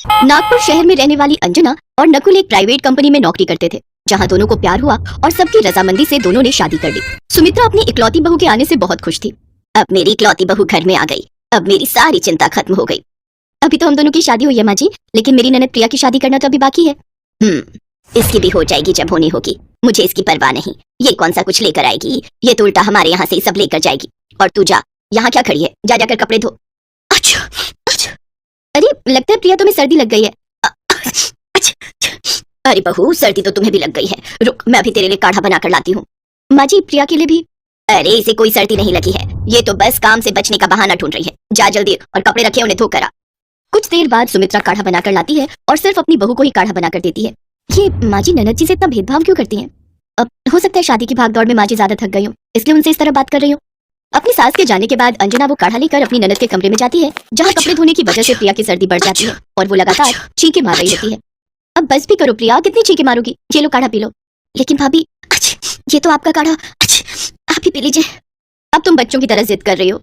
नागपुर शहर में रहने वाली अंजना और नकुल एक प्राइवेट कंपनी में नौकरी करते थे, जहां दोनों को प्यार हुआ और सबकी रजामंदी से दोनों ने शादी कर ली। सुमित्रा अपनी इकलौती बहू के आने से बहुत खुश थी। अब मेरी इकलौती बहू घर में आ गई, अब मेरी सारी चिंता खत्म हो गई। अभी तो हम दोनों की शादी हुई है माँ जी, लेकिन मेरी ननद प्रिया की शादी करना तो अभी बाकी है। इसकी भी हो जाएगी जब होनी होगी, मुझे इसकी परवाह नहीं। ये कौन सा कुछ लेकर आएगी, ये तो उल्टा हमारे यहाँ से ही सब लेकर जाएगी। और तू जा, यहाँ क्या खड़ी है, जा जाकर कपड़े धो। अच्छा, अच्छा। अरे लगता है प्रिया तुम्हें सर्दी लग गई है। अरे बहू, सर्दी तो तुम्हें भी लग गई है। रुक, मैं अभी तेरे लिए काढ़ा बनाकर लाती हूँ। माँ जी, प्रिया के लिए भी। अरे इसे कोई सर्दी नहीं लगी है, ये तो बस काम से बचने का बहाना ढूंढ रही है। जा जल्दी, और कपड़े रखे उन्हें धो करा। कुछ देर बाद सुमित्रा काढ़ा बनाकर लाती है और सिर्फ अपनी बहू को ही काढ़ा बनाकर देती है। ये माँ जी ननद जी से इतना भेदभाव क्यों करती हैं? अब हो सकता है शादी की भागदौड़ में माँ जी ज्यादा थक गई हूँ, इसलिए उनसे इस तरह बात कर रही हूँ। अपनी सास के जाने के बाद अंजना वो काढ़ा लेकर अपनी ननद के कमरे में जाती है, जहाँ कपड़े धोने की वजह से प्रिया की सर्दी बढ़ जाती है और वो लगातार चीखें मार रही होती है। अब बस भी करो प्रिया, कितनी चीखें मारोगी? ये लो काढ़ा पी लो। लेकिन भाभी, ये तो आपका काढ़ा, आप ही पी लीजिए। अब तुम बच्चों की तरह जिद कर रही हो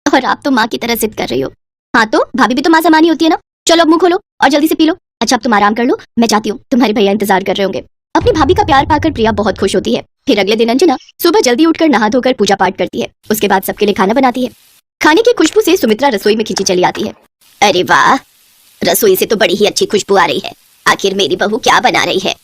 और आप तो माँ की तरह जिद कर रही हो। हाँ तो भाभी भी तो माँ समानी होती है ना। चलो अब मुंह खोलो और जल्दी से पी लो। अच्छा अब तुम आराम कर लो, मैं जाती हूँ, तुम्हारे भैया इंतजार कर रहे होंगे। अपनी भाभी का प्यार पाकर प्रिया बहुत खुश होती है। फिर अगले दिन अंजना सुबह जल्दी उठकर नहा धोकर पूजा पाठ करती है। उसके बाद सबके लिए खाना बनाती है। खाने की खुशबू से सुमित्रा रसोई में खिंची चली आती है। अरे वाह, रसोई से तो बड़ी ही अच्छी खुशबू आ रही है। आखिर मेरी बहू क्या बना रही है?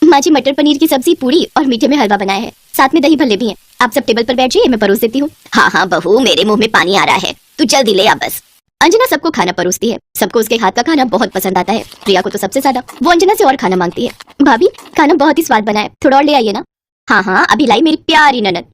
माँ जी मटर पनीर की सब्जी, पूरी और मीठे में हलवा बनाया है, साथ में दही भल्ले भी हैं। आप सब टेबल पर बैठ जाइए, मैं परोस देती हूँ। हाँ हाँ बहू, मेरे मुंह में पानी आ रहा है, तू जल्दी ले आ बस। अंजना सबको खाना परोसती है। सबको उसके हाथ का खाना बहुत पसंद आता है। प्रिया को तो सबसे ज्यादा। वो अंजना से और खाना मांगती है। भाभी खाना बहुत ही स्वाद बना है, थोड़ा और ले आइए ना। हाँ हाँ अभी लाई मेरी प्यारी ननद।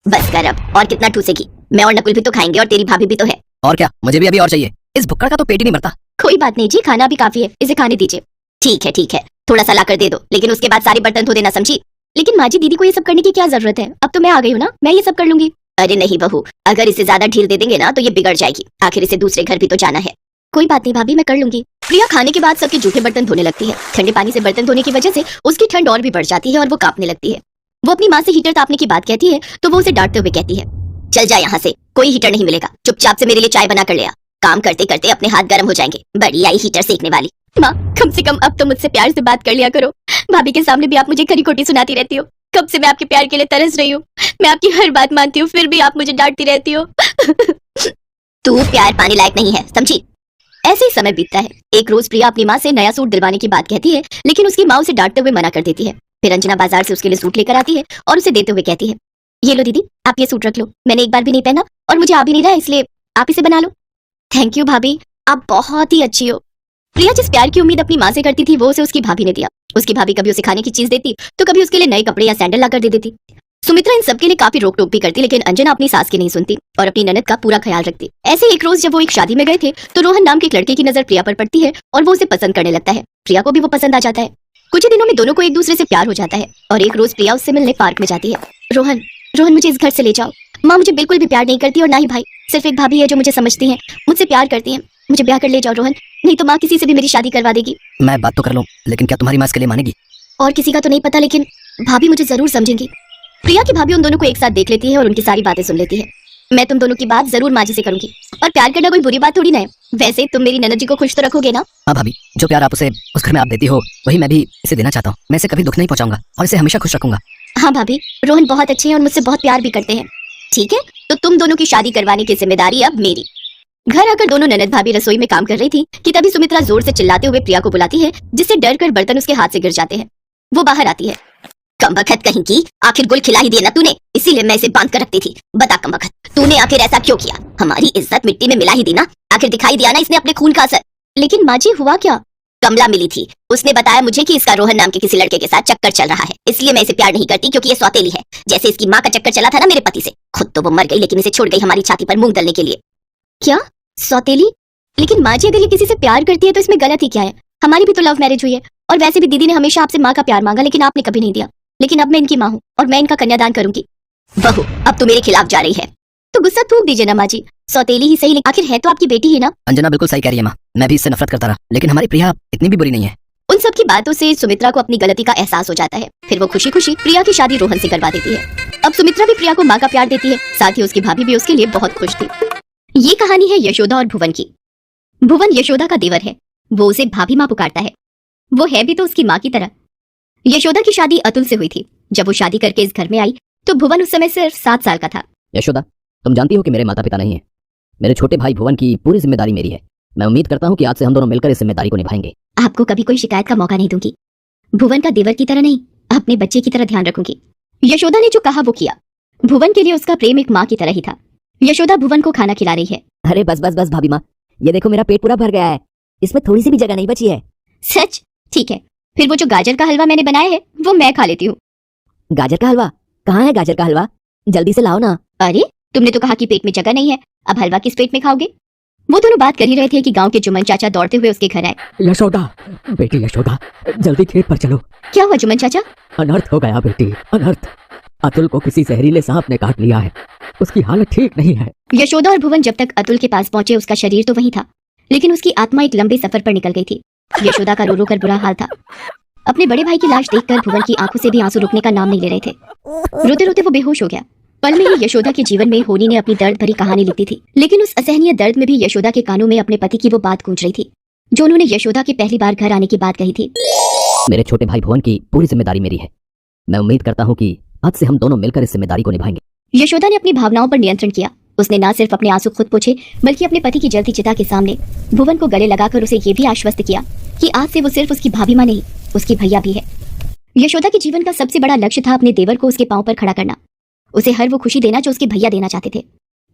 बस कर अब, और कितना ठूसेगी? मैं और नकुल भी तो खाएंगे और तेरी भाभी भी तो है। और क्या, मुझे भी अभी और चाहिए। इस भुक्कड़ का तो पेट ही नहीं भरता। कोई बात नहीं जी, खाना अभी काफी है, इसे खाने दीजिए। ठीक है, थोड़ा सा लाकर दे दो, लेकिन उसके बाद सारे बर्तन धो देना, समझी? लेकिन माँ जी दीदी को ये सब करने की क्या जरूरत है? अब तो मैं आ गई हूँ ना, मैं ये सब कर लूंगी। अरे नहीं बहू, अगर इसे ज्यादा ढील दे देंगे ना तो ये बिगड़ जाएगी। आखिर इसे दूसरे घर भी तो जाना है। कोई बात नहीं भाभी, मैं कर लूंगी। प्रिया खाने के बाद सबके जूठे बर्तन धोने लगती है। ठंडे पानी से बर्तन धोने की वजह से उसकी ठंड और भी बढ़ जाती है और वो कांपने लगती है। वो अपनी माँ से हीटर तापने की बात कहती है तो वो उसे डांटते हुए कहती है, चल जा यहाँ से, कोई हीटर नहीं मिलेगा। चुपचाप से मेरे लिए चाय बना कर ले आ। काम करते करते अपने हाथ गर्म हो जाएंगे, बड़ी आई हीटर सेकने वाली। माँ कम से कम अब तो मुझसे प्यार से बात कर लिया करो। भाभी के सामने भी आप मुझे खरी खोटी सुनाती रहती हो। कब से मैं आपके प्यार के लिए तरस रही हूँ। मैं आपकी हर बात मानती हूँ, फिर भी आप मुझे डांटती रहती हो। तू प्यार पाने लायक नहीं है, समझी? ऐसे ही समय बीतता है। एक रोज प्रिया अपनी माँ से नया सूट दिलवाने की बात कहती है, लेकिन उसकी माँ उसे डांटते हुए मना कर देती है। फिर अंजना बाजार से उसके लिए सूट लेकर आती है और उसे देते हुए कहती है, ये लो दीदी, आप ये सूट रख लो, मैंने एक बार भी नहीं पहना और मुझे आ भी नहीं रहा, इसलिए आप इसे बना लो। थैंक यू भाभी, आप बहुत ही अच्छी हो। प्रिया जिस प्यार की उम्मीद अपनी माँ से करती थी वो उसे उसकी भाभी ने दिया। उसकी भाभी कभी उसे खाने की चीज देती तो कभी उसके लिए नए कपड़े या सैंडल लाकर दे देती। सुमित्रा इन सबके लिए काफी रोक टोक भी करती, लेकिन अंजना अपनी सास की नहीं सुनती और अपनी ननद का पूरा ख्याल रखती। ऐसे एक रोज जब वो एक शादी में गए थे तो रोहन नाम के एक लड़के की नजर प्रिया पर पड़ती है और वो उसे पसंद करने लगता है। प्रिया को भी वो पसंद आ जाता है। कुछ ही दिनों में दोनों को एक दूसरे से प्यार हो जाता है और एक रोज प्रिया उससे मिलने पार्क में जाती है। रोहन मुझे इस घर से ले जाओ। माँ मुझे बिल्कुल भी प्यार नहीं करती और ना ही भाई, सिर्फ एक भाभी है जो मुझे समझती है, मुझसे प्यार करती है। मुझे ब्याह कर ले जाओ रोहन, नहीं तो माँ किसी से भी मेरी शादी करवा देगी। मैं बात तो कर लूं, लेकिन क्या तुम्हारी माँ इसके लिए मानेगी? और किसी का तो नहीं पता, लेकिन भाभी मुझे जरूर समझेंगी। प्रिया की भाभी उन दोनों को एक साथ देख लेती है और उनकी सारी बातें सुन लेती है। मैं तुम दोनों की बात जरूर माँ जी से करूंगी, और प्यार करना कोई बुरी बात थोड़ी ना है। वैसे तुम मेरी ननद जी को खुश तो रखोगे ना? हाँ भाभी, जो प्यार आप उसे उस घर में आप देती हो वही मैं भी इसे देना चाहता हूँ। मैं इसे कभी दुख नहीं पहुंचाऊंगा और इसे हमेशा खुश रखूंगा। हाँ भाभी, रोहन बहुत अच्छे हैं और मुझसे बहुत प्यार भी करते हैं। ठीक है, तो तुम दोनों की शादी करवाने की जिम्मेदारी अब मेरी। घर आकर दोनों ननद भाभी रसोई में काम कर रही थी कि तभी सुमित्रा जोर से चिल्लाते हुए प्रिया को बुलाती है, जिससे डर कर बर्तन उसके हाथ से गिर जाते हैं। वो बाहर आती है। कमबख्त कहीं की, आखिर गुल खिला ही दिया ना तूने, इसीलिए मैं इसे बांध कर रखती थी। बता कमबख्त, तूने आखिर ऐसा क्यों किया? हमारी इज्जत मिट्टी में मिला ही दी ना। आखिर दिखाई दिया ना इसने अपने खून का असर। लेकिन माँ जी हुआ क्या? कमला मिली थी, उसने बताया मुझे कि इसका रोहन नाम के किसी लड़के के साथ चक्कर चल रहा है, इसलिए मैं इसे प्यार नहीं करती क्योंकि ये सौतेली है, जैसे इसकी माँ का चक्कर चला था ना मेरे पति से। खुद तो वो मर गई, लेकिन इसे छोड़ गई हमारी छाती पर मूंग दलने के लिए। क्या सौतेली? लेकिन माँ जी अगर ये किसी से प्यार करती है तो इसमें गलत ही क्या है? हमारी भी तो लव मैरिज हुई है, और वैसे भी दीदी ने हमेशा आपसे माँ का प्यार मांगा, लेकिन आपने कभी नहीं दिया। लेकिन अब मैं इनकी माँ हूँ और मैं इनका कन्यादान करूंगी। बहू अब तो मेरे खिलाफ जा रही है, तो गुस्सा थूक दीजिए ना माँ जी। सौतेली ही सही, लेकिन आखिर है तो आपकी बेटी ही ना। अंजना बिल्कुल सही कह रही है माँ, मैं भी इससे नफरत करता रहा, लेकिन हमारी प्रिया इतनी भी बुरी नहीं है। उन सब की बातों से सुमित्रा को अपनी गलती का एहसास हो जाता है। फिर वो खुशी खुशी प्रिया की शादी रोहन से करवा देती है। अब सुमित्रा भी प्रिया को माँ का प्यार देती है, साथ ही उसकी भाभी भी उसके लिए बहुत खुश थी। ये कहानी है यशोदा और भुवन की। भुवन यशोदा का देवर है। वो उसे भाभी माँ पुकारता है। वो है भी तो उसकी माँ की तरह। यशोदा की शादी अतुल से हुई थी। जब वो शादी करके इस घर में आई तो भुवन उस समय सिर्फ 7 साल का था। यशोदा, तुम जानती हो कि मेरे माता पिता नहीं है। मेरे छोटे भाई भुवन की पूरी जिम्मेदारी मेरी है। मैं उम्मीद करता हूँ कि आज से हम दोनों मिलकर इस जिम्मेदारी को निभाएंगे। आपको कभी कोई शिकायत का मौका नहीं दूंगी। भुवन का देवर की तरह नहीं, अपने बच्चे की तरह ध्यान रखूंगी। यशोदा ने जो कहा वो किया। भुवन के लिए उसका प्रेम एक माँ की तरह ही था। यशोदा भुवन को खाना खिला रही है। अरे बस बस बस भाभी माँ, ये देखो मेरा पेट पूरा भर गया है, इसमें थोड़ी सी भी जगह नहीं बची है। सच? ठीक है, फिर वो जो गाजर का हलवा मैंने बनाया है वो मैं खा लेती हूँ। गाजर का हलवा? कहाँ है गाजर का हलवा? जल्दी से लाओ ना। अरे तुमने तो कहा कि पेट में जगह नहीं है, अब हलवा किस पेट में खाओगे? वो दोनों बात कर ही रहे थे कि गांव के जुमन चाचा दौड़ते हुए उसके घर आए। यशोदा, बेटी यशोदा, जल्दी खेत पर चलो। क्या हुआ जुमन चाचा? अनर्थ हो गया बेटी, अनर्थ। अतुल को किसी जहरीले सांप ने काट लिया है, उसकी हालत ठीक नहीं है। यशोदा और भुवन जब तक अतुल के पास पहुंचे उसका शरीर तो वहीं था, लेकिन उसकी आत्मा एक लंबे सफर पर निकल गई थी। यशोदा का रो रो कर बुरा हाल था। अपने बड़े भाई की लाश देखकर भुवन की आंखों से भी आंसू रुकने का नाम नहीं ले रहे थे। रोते रोते वो बेहोश हो गया। पल में ही यशोदा के जीवन में होनी ने अपनी दर्द भरी कहानी लिखी थी, लेकिन उस असहनीय दर्द में भी यशोदा के कानों में अपने पति की वो बात गूंज रही थी जो उन्होंने यशोदा के पहली बार घर आने की बात कही थी। मेरे छोटे भाई भुवन की पूरी जिम्मेदारी मेरी है। मैं उम्मीद करता हूँ कि आज से हम दोनों मिलकर इस जिम्मेदारी को निभाएंगे। यशोदा ने अपनी भावनाओं पर नियंत्रण किया। उसने न सिर्फ अपने आंसू खुद पोंछे बल्कि अपने पति की जलती चिता के सामने भुवन को गले लगाकर उसे ये भी आश्वस्त किया कि आज से वो सिर्फ उसकी भाभी माँ नहीं, उसकी भैया भी है। यशोदा के जीवन का सबसे बड़ा लक्ष्य था अपने देवर को उसके पांव पर खड़ा करना, उसे हर वो खुशी देना जो उसके भैया देना चाहते थे।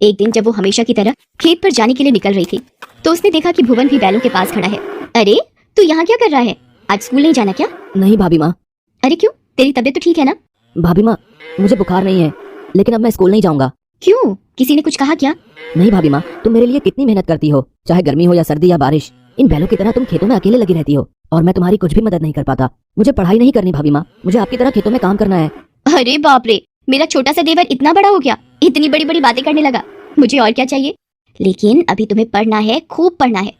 एक दिन जब वो हमेशा की तरह खेत पर जाने के लिए निकल रही थी तो उसने देखा कि भुवन भी बैलों के पास खड़ा है। अरे तू यहाँ क्या कर रहा है? आज स्कूल नहीं जाना क्या? नहीं भाभी माँ। अरे क्यों? तेरी तबीयत तो ठीक है ना? भाभी माँ, मुझे बुखार नहीं है, लेकिन अब मैं स्कूल नहीं जाऊंगा। क्यों? किसी ने कुछ कहा क्या? नहीं भाभी माँ, तुम मेरे लिए कितनी मेहनत करती हो, चाहे गर्मी हो या सर्दी या बारिश। इन बैलों की तरह तुम खेतों में अकेले लगी रहती हो और मैं तुम्हारी कुछ भी मदद नहीं कर पाता। मुझे पढ़ाई नहीं करनी भाभी माँ, मुझे आपकी तरह खेतों में काम करना है। अरे बाप रे, मेरा छोटा सा देवर इतना बड़ा हो गया, इतनी बड़ी बड़ी बातें करने लगा। मुझे और क्या चाहिए? लेकिन अभी तुम्हें पढ़ना है, खूब पढ़ना है,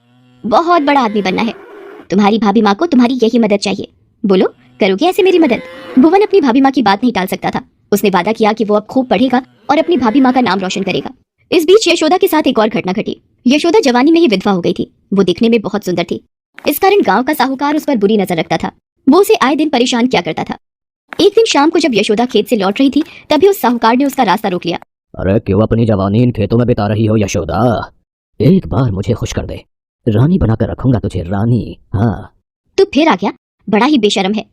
बहुत बड़ा आदमी बनना है। तुम्हारी भाभी माँ को तुम्हारी यही मदद चाहिए। बोलो, करोगे ऐसे मेरी मदद? भुवन अपनी भाभी माँ की बात नहीं टाल सकता था। उसने वादा किया कि वो अब खूब पढ़ेगा और अपनी भाभी माँ का नाम रोशन करेगा। इस बीच यशोदा के साथ एक और घटना घटी। यशोदा जवानी में ही विधवा हो गई थी। वो दिखने में बहुत सुंदर थी, इस कारण गांव का साहूकार उस पर बुरी नजर रखता था। वो उसे आए दिन परेशान किया करता था। एक दिन शाम को जब यशोदा खेत से लौट रही थी तभी उस साहूकार ने उसका रास्ता रोक लिया। अरे क्यों अपनी जवानी इन खेतों में बिता रही हो यशोदा? एक बार मुझे खुश कर दे, रानी बनाकर रखूंगा तुझे, रानी। हाँ। तू फिर आ गया, बड़ा ही बेशर्म है।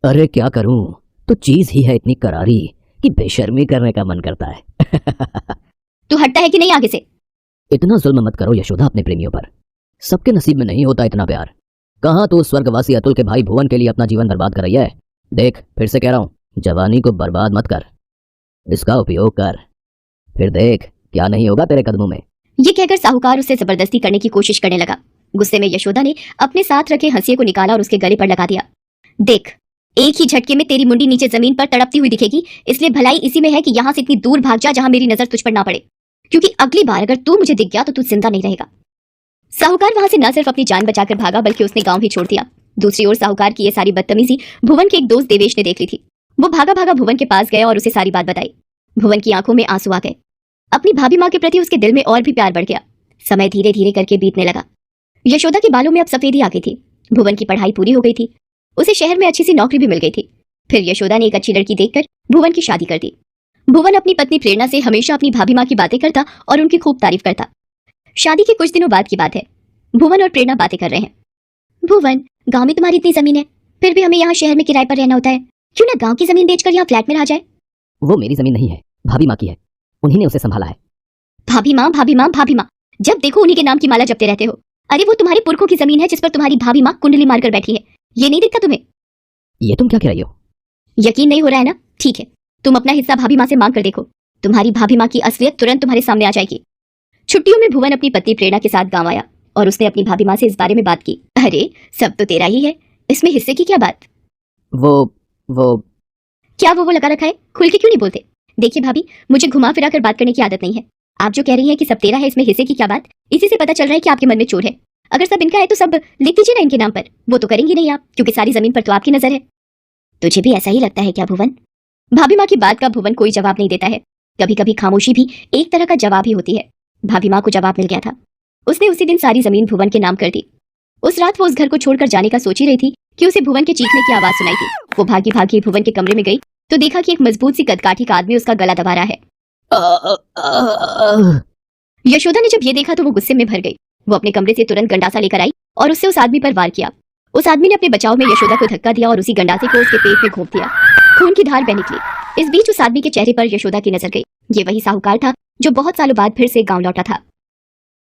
अरे क्या करूं, तो चीज ही है इतनी करारी कि बेशर्मी करने का मन करता है। तू हटता है कि नहीं आगे से? इतना जुल्म मत करो यशोदा अपने प्रेमियों पर, सबके नसीब में नहीं होता इतना प्यार। कहाँ तो स्वर्गवासी अतुल के भाई भुवन के लिए अपना जीवन बर्बाद कर रही है। देख, फिर से कह रहा हूँ, जवानी को बर्बाद मत कर, इसका उपयोग कर, फिर देख क्या नहीं होगा तेरे कदमों में। ये कहकर साहूकार उससे जबरदस्ती करने की कोशिश करने लगा। गुस्से में यशोदा ने अपने साथ रखे हंसिए को निकाला और उसके गले पर लगा दिया। देख, एक ही झटके में तेरी मुंडी नीचे जमीन पर तड़पती हुई दिखेगी, इसलिए भलाई इसी में है कि यहाँ से इतनी दूर भाग जा जहाँ मेरी नजर तुझ पर ना पड़े, क्योंकि अगली बार अगर तू मुझे दिख गया तो तू जिंदा नहीं रहेगा। साहूकार वहां से न सिर्फ अपनी जान बचाकर भागा बल्कि उसने गांव ही छोड़ दिया। दूसरी ओर साहूकार की ये सारी बदतमीजी भुवन के एक दोस्त देवेश ने देख ली थी। वो भागा भागा भुवन के पास गया और उसे सारी बात बताई। भुवन की आंखों में आंसू आ गए। अपनी भाभी माँ के प्रति उसके दिल में और भी प्यार बढ़ गया। समय धीरे धीरे करके बीतने लगा। यशोदा के बालों में अब सफेदी आ गई थी। भुवन की पढ़ाई पूरी हो गई थी, उसे शहर में अच्छी सी नौकरी भी मिल गई थी। फिर यशोदा ने एक अच्छी लड़की देखकर भुवन की शादी कर दी। भुवन अपनी पत्नी प्रेरणा से हमेशा अपनी भाभी माँ की बातें करता और उनकी खूब तारीफ करता। शादी के कुछ दिनों बाद की बात है। भुवन और प्रेरणा बातें कर रहे हैं। भुवन, गांव में तुम्हारी इतनी जमीन है, फिर भी हमें यहाँ शहर में किराए पर रहना होता है, क्यों ना गांव की जमीन बेचकर यहाँ फ्लैट में रह जाए? वो मेरी जमीन नहीं है, भाभी माँ की है, उन्हीं ने उसे संभाला है। भाभी माँ, भाभी माँ, भाभी माँ, जब देखो उन्हीं के नाम की माला जपते रहते हो। अरे वो तुम्हारे पुरखों की जमीन है जिस पर तुम्हारी भाभी माँ कुंडली मारकर बैठी है, ये नहीं दिखता तुम्हें? ये तुम क्या कह रही हो? यकीन नहीं हो रहा है ना? ठीक है, तुम अपना हिस्सा भाभी माँ से मांग कर देखो, तुम्हारी भाभी माँ की असलियत तुरंत तुम्हारे सामने आ जाएगी। छुट्टियों में भुवन अपनी पत्नी प्रेरणा के साथ गांव आया और उसने अपनी भाभी माँ से इस बारे में बात की। अरे सब तो तेरा ही है, इसमें हिस्से की क्या बात? वो क्या वो लगा रखा है? खुल के क्यों नहीं बोलते? देखिए भाभी, मुझे घुमा फिरा कर बात करने की आदत नहीं है। आप जो कह रही हैं कि सब तेरा है, इसमें हिस्से की क्या बात? इसी से पता चल रहा है कि आपके मन में चोर है। अगर सब इनका है तो सब लिख दीजिए ना इनके नाम पर। वो तो करेंगी नहीं आप, क्योंकि सारी जमीन पर तो आपकी नजर है। तुझे भी ऐसा ही लगता है क्या भुवन? भाभी माँ की बात का भुवन कोई जवाब नहीं देता है। कभी कभी खामोशी भी एक तरह का जवाब ही होती है। भाभी माँ को जवाब मिल गया था। उसने उसी दिन सारी जमीन भुवन के नाम कर दी। उस रात वो उस घर को छोड़कर जाने का सोच ही रही थी कि उसे भुवन के चीखने की आवाज सुनाई थी। वो भागी भागी भुवन के कमरे में गई तो देखा कि एक मजबूत सी कदकाठी का आदमी उसका गला दबा रहा है। यशोदा ने जब ये देखा तो वो गुस्से में भर गई। वो अपने कमरे से तुरंत गंडासा लेकर आई और उससे उस आदमी पर वार किया। उस आदमी ने अपने बचाव में यशोदा को धक्का दिया और उसी गंडासे को उसके पेट में घोंप दिया। खून की धार बह निकली। इस बीच उस आदमी के चेहरे पर यशोदा की नजर गई। ये वही साहूकार था जो बहुत सालों बाद फिर से गांव लौटा था।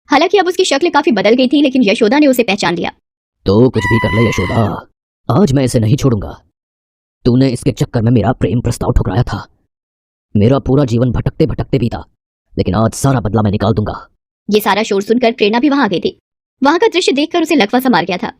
हालांकि अब उसकी शक्ल काफी बदल गई थी, लेकिन यशोदा ने उसे पहचान लिया। तो कुछ भी कर ले यशोदा, आज मैं इसे नहीं छोड़ूंगा। तूने इसके चक्कर में मेरा प्रेम प्रस्ताव ठुकराया था। मेरा पूरा जीवन भटकते भटकते बीता, लेकिन आज सारा बदला मैं निकाल दूंगा। ये सारा शोर सुनकर प्रेरणा भी वहां आ गई थी। वहां का दृश्य देखकर उसे लकवा सा मार गया था।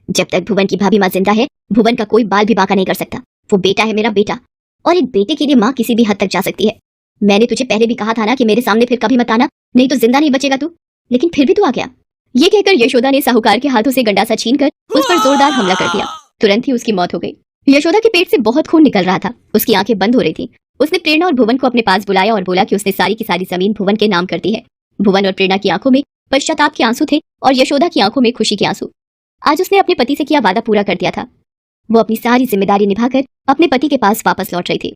जब तक भुवन की भाभी माँ जिंदा है, भुवन का कोई बाल भी बांका नहीं कर सकता। वो बेटा है मेरा बेटा, और एक बेटे के लिए माँ किसी भी हद तक जा सकती है। मैंने तुझे पहले भी कहा था ना कि मेरे सामने फिर कभी मत आना, नहीं तो जिंदा नहीं बचेगा तू। लेकिन फिर भी तू आ गया। ये कहकर यशोदा ने साहूकार के हाथों से गंडासा छीनकर उस पर जोरदार हमला कर दिया। तुरंत ही उसकी मौत हो गई। यशोदा के पेट से बहुत खून निकल रहा था। उसकी आंखें बंद हो रही थी। उसने प्रेरणा और भुवन को अपने पास बुलाया और बोला कि उसने सारी की सारी जमीन भुवन के नाम कर दी है। भुवन और प्रेरणा की आंखों में पश्चाताप के आंसू थे और यशोदा की आंखों में खुशी के आंसू। आज उसने अपने पति से किया वादा पूरा कर दिया था। वो अपनी सारी जिम्मेदारी निभाकर अपने पति के पास वापस लौट रही थी।